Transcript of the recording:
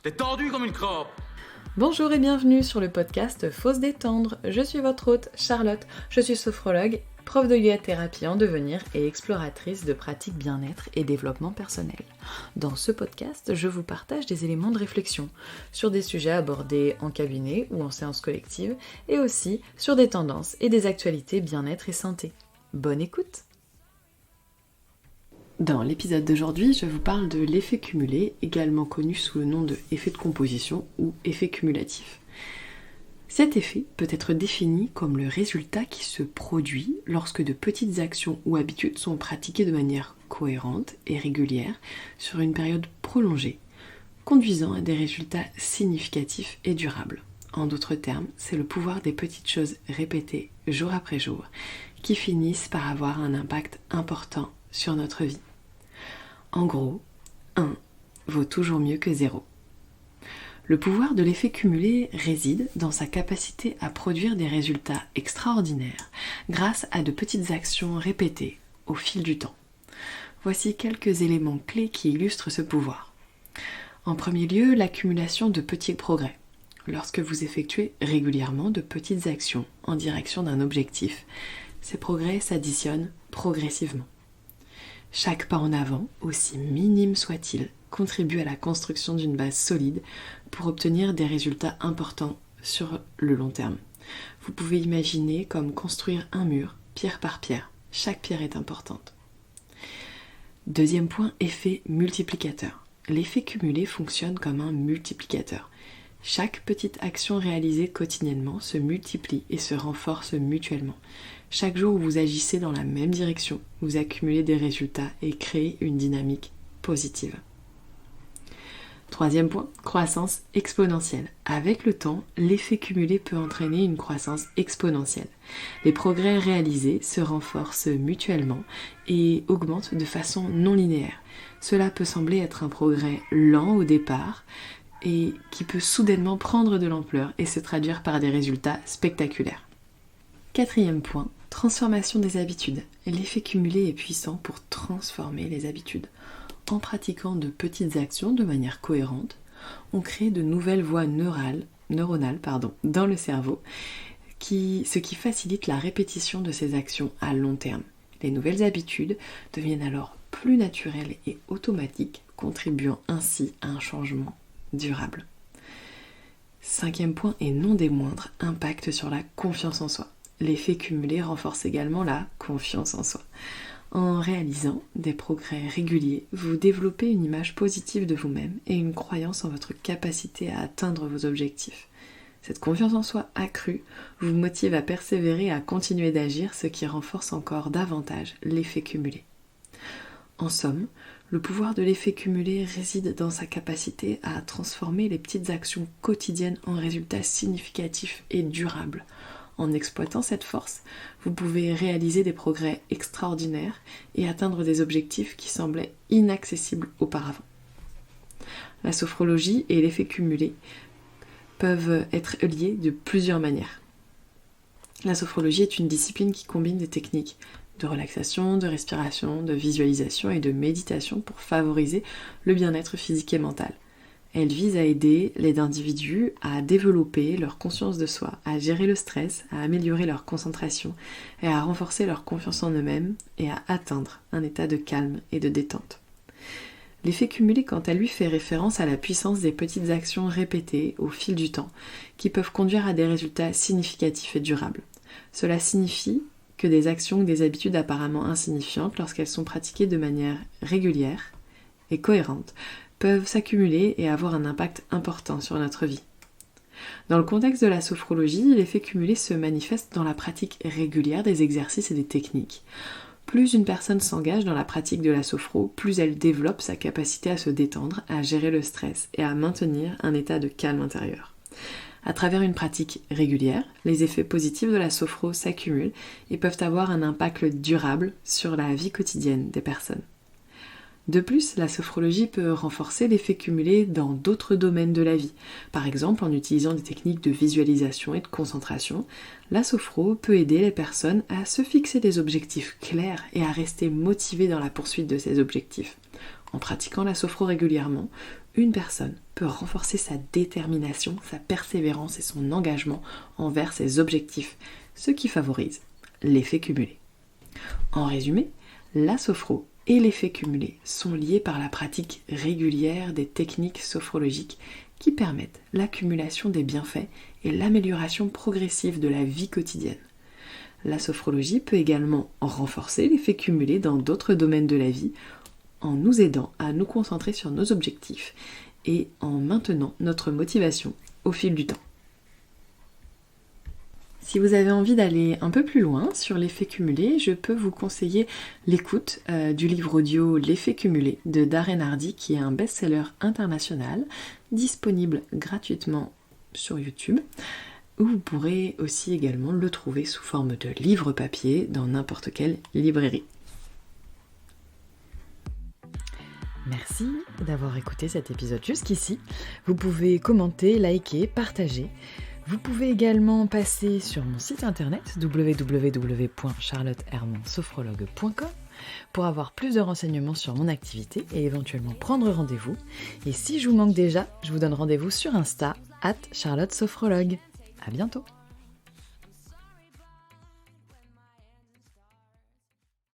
T'es tendu comme une crabe. Bonjour et bienvenue sur le podcast Faut se détendre. Je suis votre hôte Charlotte, je suis sophrologue, prof de yoga thérapie en devenir et exploratrice de pratiques bien-être et développement personnel. Dans ce podcast, je vous partage des éléments de réflexion sur des sujets abordés en cabinet ou en séance collective et aussi sur des tendances et des actualités bien-être et santé. Bonne écoute! Dans l'épisode d'aujourd'hui, je vous parle de l'effet cumulé, également connu sous le nom de effet de composition ou effet cumulatif. Cet effet peut être défini comme le résultat qui se produit lorsque de petites actions ou habitudes sont pratiquées de manière cohérente et régulière sur une période prolongée, conduisant à des résultats significatifs et durables. En d'autres termes, c'est le pouvoir des petites choses répétées jour après jour qui finissent par avoir un impact important sur notre vie. En gros, 1 vaut toujours mieux que 0. Le pouvoir de l'effet cumulé réside dans sa capacité à produire des résultats extraordinaires grâce à de petites actions répétées au fil du temps. Voici quelques éléments clés qui illustrent ce pouvoir. En premier lieu, l'accumulation de petits progrès. Lorsque vous effectuez régulièrement de petites actions en direction d'un objectif, ces progrès s'additionnent progressivement. Chaque pas en avant, aussi minime soit-il, contribue à la construction d'une base solide pour obtenir des résultats importants sur le long terme. Vous pouvez imaginer comme construire un mur, pierre par pierre. Chaque pierre est importante. Deuxième point, effet multiplicateur. L'effet cumulé fonctionne comme un multiplicateur. Chaque petite action réalisée quotidiennement se multiplie et se renforce mutuellement. Chaque jour où vous agissez dans la même direction, vous accumulez des résultats et créez une dynamique positive. Troisième point, croissance exponentielle. Avec le temps, l'effet cumulé peut entraîner une croissance exponentielle. Les progrès réalisés se renforcent mutuellement et augmentent de façon non linéaire. Cela peut sembler être un progrès lent au départ et qui peut soudainement prendre de l'ampleur et se traduire par des résultats spectaculaires. Quatrième point, transformation des habitudes. L'effet cumulé est puissant pour transformer les habitudes. En pratiquant de petites actions de manière cohérente, on crée de nouvelles voies neuronales dans le cerveau, ce qui facilite la répétition de ces actions à long terme. Les nouvelles habitudes deviennent alors plus naturelles et automatiques, contribuant ainsi à un changement durable. Cinquième point et non des moindres, impact sur la confiance en soi. L'effet cumulé renforce également la confiance en soi. En réalisant des progrès réguliers, vous développez une image positive de vous-même et une croyance en votre capacité à atteindre vos objectifs. Cette confiance en soi accrue vous motive à persévérer et à continuer d'agir, ce qui renforce encore davantage l'effet cumulé. En somme, le pouvoir de l'effet cumulé réside dans sa capacité à transformer les petites actions quotidiennes en résultats significatifs et durables. En exploitant cette force, vous pouvez réaliser des progrès extraordinaires et atteindre des objectifs qui semblaient inaccessibles auparavant. La sophrologie et l'effet cumulé peuvent être liés de plusieurs manières. La sophrologie est une discipline qui combine des techniques de relaxation, de respiration, de visualisation et de méditation pour favoriser le bien-être physique et mental. Elle vise à aider les individus à développer leur conscience de soi, à gérer le stress, à améliorer leur concentration et à renforcer leur confiance en eux-mêmes et à atteindre un état de calme et de détente. L'effet cumulé, quant à lui, fait référence à la puissance des petites actions répétées au fil du temps qui peuvent conduire à des résultats significatifs et durables. Cela signifie que des actions ou des habitudes apparemment insignifiantes, lorsqu'elles sont pratiquées de manière régulière et cohérente, peuvent s'accumuler et avoir un impact important sur notre vie. Dans le contexte de la sophrologie, l'effet cumulé se manifeste dans la pratique régulière des exercices et des techniques. Plus une personne s'engage dans la pratique de la sophro, plus elle développe sa capacité à se détendre, à gérer le stress et à maintenir un état de calme intérieur. À travers une pratique régulière, les effets positifs de la sophro s'accumulent et peuvent avoir un impact durable sur la vie quotidienne des personnes. De plus, la sophrologie peut renforcer l'effet cumulé dans d'autres domaines de la vie. Par exemple, en utilisant des techniques de visualisation et de concentration, la sophro peut aider les personnes à se fixer des objectifs clairs et à rester motivées dans la poursuite de ces objectifs. En pratiquant la sophro régulièrement, une personne peut renforcer sa détermination, sa persévérance et son engagement envers ses objectifs, ce qui favorise l'effet cumulé. En résumé, la sophro et l'effet cumulé sont liés par la pratique régulière des techniques sophrologiques qui permettent l'accumulation des bienfaits et l'amélioration progressive de la vie quotidienne. La sophrologie peut également renforcer l'effet cumulé dans d'autres domaines de la vie en nous aidant à nous concentrer sur nos objectifs et en maintenant notre motivation au fil du temps. Si vous avez envie d'aller un peu plus loin sur l'effet cumulé, je peux vous conseiller l'écoute du livre audio L'effet cumulé de Darren Hardy, qui est un best-seller international, disponible gratuitement sur YouTube, où vous pourrez aussi également le trouver sous forme de livre papier dans n'importe quelle librairie. Merci d'avoir écouté cet épisode jusqu'ici. Vous pouvez commenter, liker, partager. Vous pouvez également passer sur mon site internet www.charlottehermansophrologue.com pour avoir plus de renseignements sur mon activité et éventuellement prendre rendez-vous. Et si je vous manque déjà, je vous donne rendez-vous sur Insta @charlottesophrologue. À bientôt.